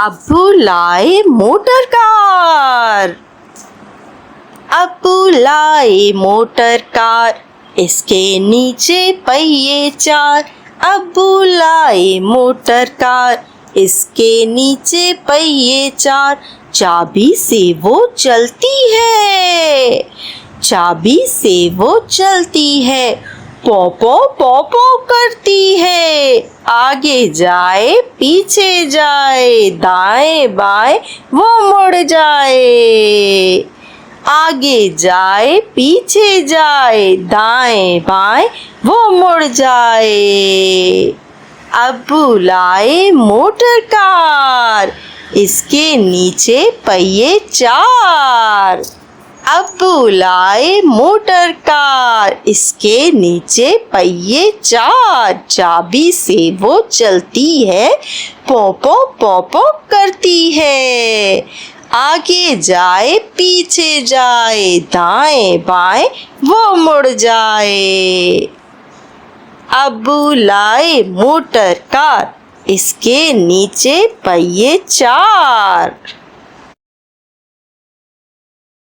अब्बू लाए motor car. अब्बू लाए मोटर कार, इसके नीचे पहिए चार। अब्बू लाए मोटर कार, इसके नीचे पहिए चार। चाबी से वो चलती है, चाबी से वो चलती है। पो पो पो पो करती है, आगे जाए पीछे जाए, दाएं बाएं वो मुड़ जाए। आगे जाए पीछे जाए, दाएं बाएं वो मुड़ जाए। अब्बू लाए मोटर कार, इसके नीचे पहिए चार। अब्बू लाए मोटर कार, इसके नीचे पहिए चार। चाबी से वो चलती है, पो पो पो पो करती है। आगे जाए पीछे जाए, दाएं बाएं वो मुड़ जाए। अब्बू लाए मोटर कार, इसके नीचे पहिए चार।